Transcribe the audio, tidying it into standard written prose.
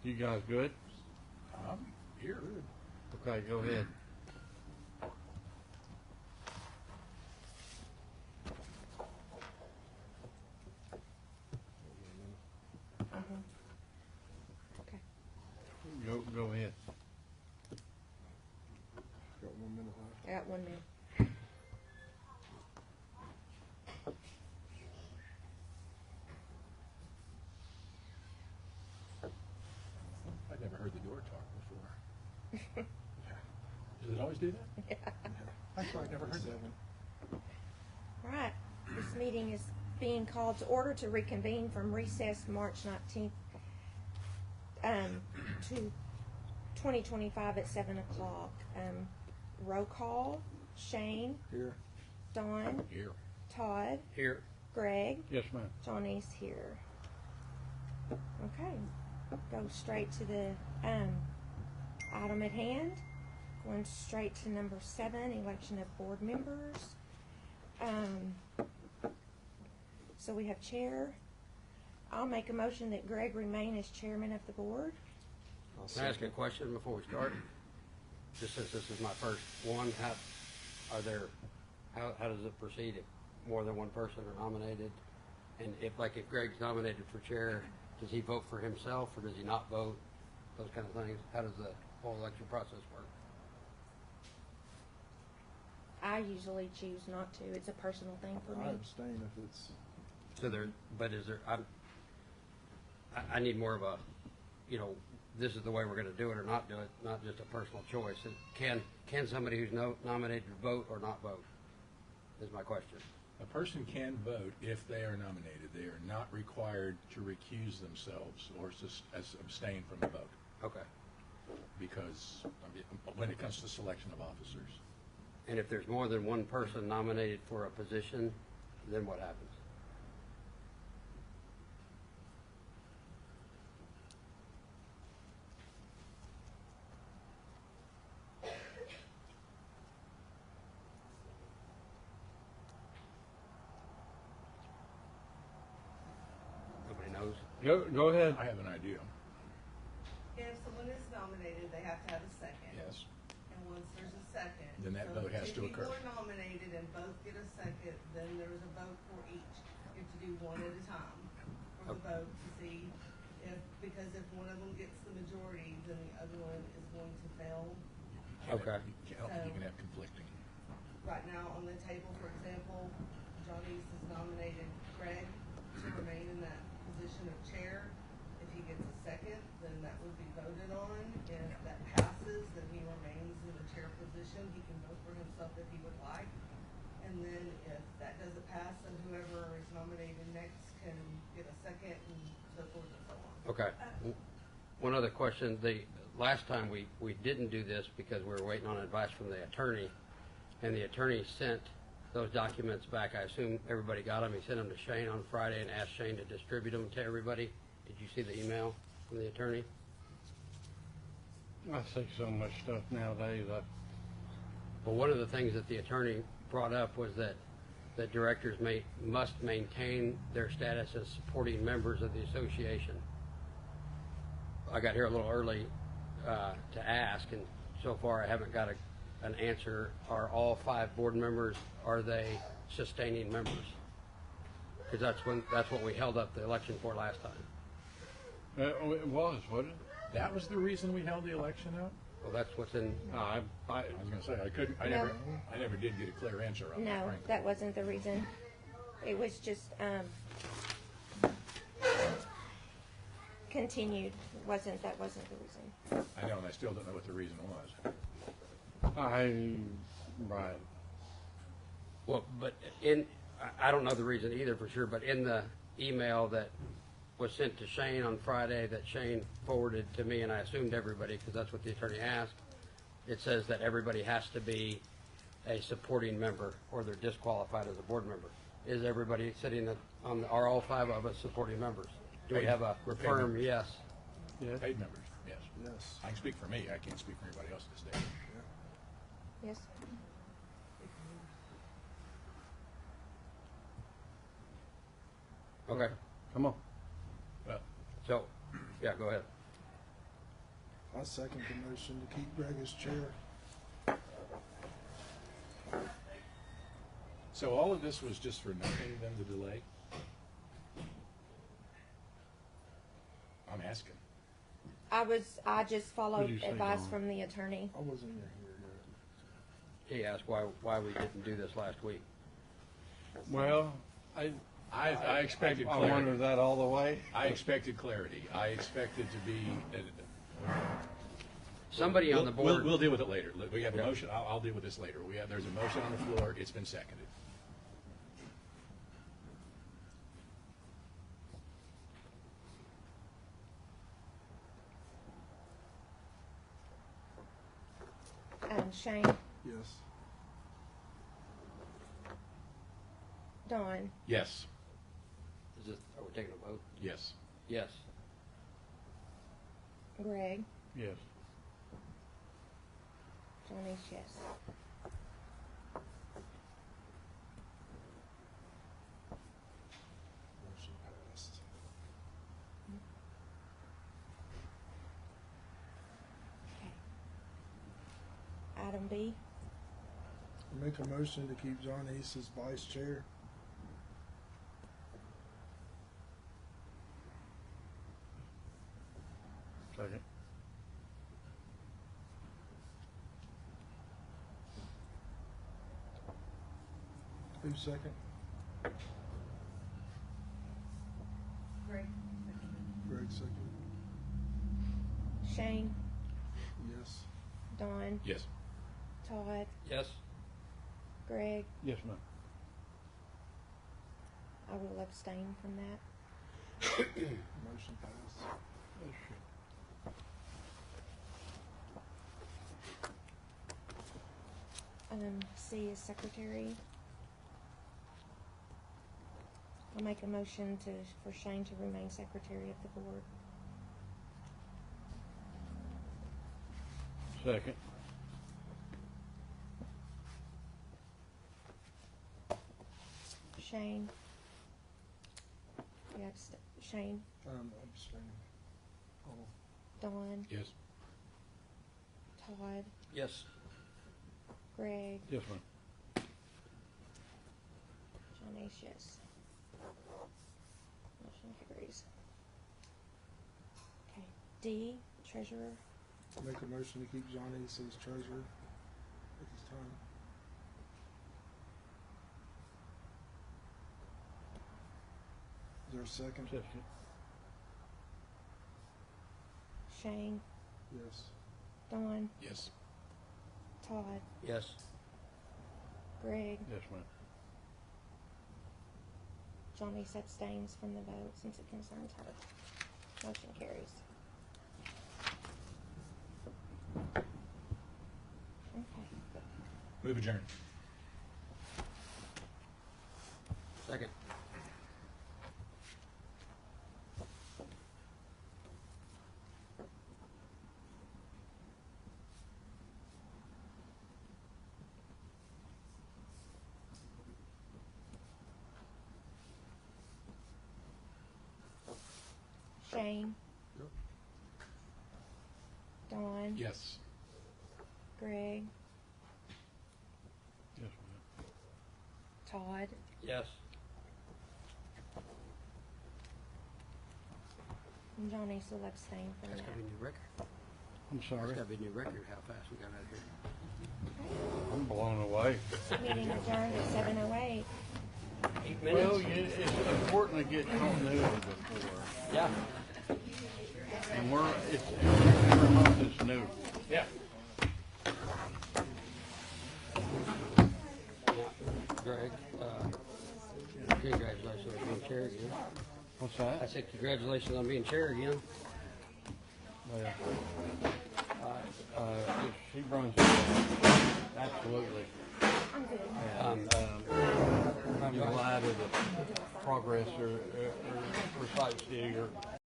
You guys good? I'm here. Okay, go ahead. Okay. Go ahead. Got 1 minute left. I got 1 minute. I've never heard the door talk before. Does it always do that? Yeah. That's why I've never heard that. All right. This meeting is being called to order to reconvene from recess March 19th to 2025 at 7 o'clock. Roll call, Shane, Here. Don, Here. Todd, Here. Greg, Yes, ma'am. Johnny's here. Okay. Go straight to the item at hand. Going straight to number 7, election of board members. So we have chair. I'll make a motion that Greg remain as chairman of the board. Can I ask a question before we start? Just since this is my first one, how does it proceed if more than one person are nominated? And if Greg's nominated for chair, does he vote for himself or does he not vote? Those kind of things. How does the whole election process work? I usually choose not to. It's a personal thing for I me. abstain if it's. So I need more of a, this is the way we're going to do it or not do it, not just a personal choice. Can somebody who's nominated vote or not vote? Is my question. A person can vote if they are nominated. They are not required to recuse themselves or abstain from the vote. Okay. Because when it comes to selection of officers. And if there's more than one person nominated for a position, then what happens? Nobody knows? Go ahead. I have an idea. If someone is nominated, they have to have a second. Yes. And once there's a second. Then that vote has to occur. If people are nominated and both get a second, then there's a vote for each. You have to do one at a time for the vote to see because if one of them gets the majority, then the other one is going to fail. Okay. I don't think you can have conflicting. Right now on the table, for example, Johnny's has nominated Greg to remain in that position of chair. If he gets a second, then that would be voted on. If that passes, then he remains in the chair position. He can vote for himself if he would like. And then if that doesn't pass, then whoever is nominated next can get a second and so forth and so on. Okay. One other question. The last time we didn't do this because we were waiting on advice from the attorney, and the attorney sent those documents back. I assume everybody got them. He sent them to Shane on Friday and asked Shane to distribute them to everybody. Did you see the email from the attorney? I see so much stuff nowadays. Well, one of the things that the attorney brought up was that directors must maintain their status as supporting members of the association. I got here a little early to ask, and so far I haven't got an answer. Are all 5 board members, are they sustaining members? Because that's what we held up the election for last time. It was, wasn't it? That was the reason we held the election out? Well, that's what's in. I was going to say, I never did get a clear answer on that, No, frankly. that wasn't the reason. It was just continued. That wasn't the reason. I know, and I still don't know what the reason was. Right. Well, but I don't know the reason either for sure, but in the email that was sent to Shane on Friday that Shane forwarded to me, and I assumed everybody because that's what the attorney asked, it says that everybody has to be a supporting member or they're disqualified as a board member. Is everybody sitting are all 5 of us supporting members? Do we have a firm yes? Yes. Paid members, yes. Yes. I can speak for me. I can't speak for anybody else at this stage. Yes. Okay. Come on. Well, So, yeah, go ahead. I second the motion to keep Greg as chair. So all of this was just for nothing, then, the delay? I'm asking. I just followed What'd you say, advice Dawn? from the attorney. I wasn't here yet. He asked why we didn't do this last week. Well, I expected I clarity. wondered that all the way. I expected clarity. I expected to be. Somebody on the board. We'll deal with it later. We have a Yeah. motion. I'll deal with this later. There's a motion on the floor. It's been seconded. Shane, Yes. Dawn, Yes. Are we taking a vote? Yes. Yes. Greg, Yes. Johnny's yes. Motion passed. Okay. Item B, I make a motion to keep John East as vice chair. Second. Who's second? Greg, Greg second. Shane, Yes. Dawn, Yes. Todd, Yes. Greg. Yes, ma'am. I will abstain from that. Motion passed. C is secretary. I'll make a motion for Shane to remain secretary of the board. Second. Shane. Yeah, Shane, Abstaining. Oh, Dawn, Yes. Todd, Yes. Greg, Yes, ma'am. Johnny's yes. Motion carries. Okay, D, treasurer. make a motion to keep John East as treasurer at this time. Is there a second? Second. Shane, Yes. Dawn, Yes. Todd, Yes. Greg. Yes, ma'am. Johnny abstains from the vote since it concerns her. Motion carries. Okay. Move adjourned. Second. Shane, Yep. Dawn, Yes. Greg, Yes, ma'am. Todd, Yes. and Johnny still abstain from That's that. gotta be a new record. I'm That's sorry. gotta be a new record how fast we got out of here. I'm blown away. Meeting adjourned at 7:08. 8 Well, minutes? it's important to get continuity before. Yeah. And every month it's new. Yeah. Greg, congratulations on being chair again. What's I that? said congratulations on being chair again. Well, she brings it. Absolutely. I'm good. And, I'm glad of the progress or precise your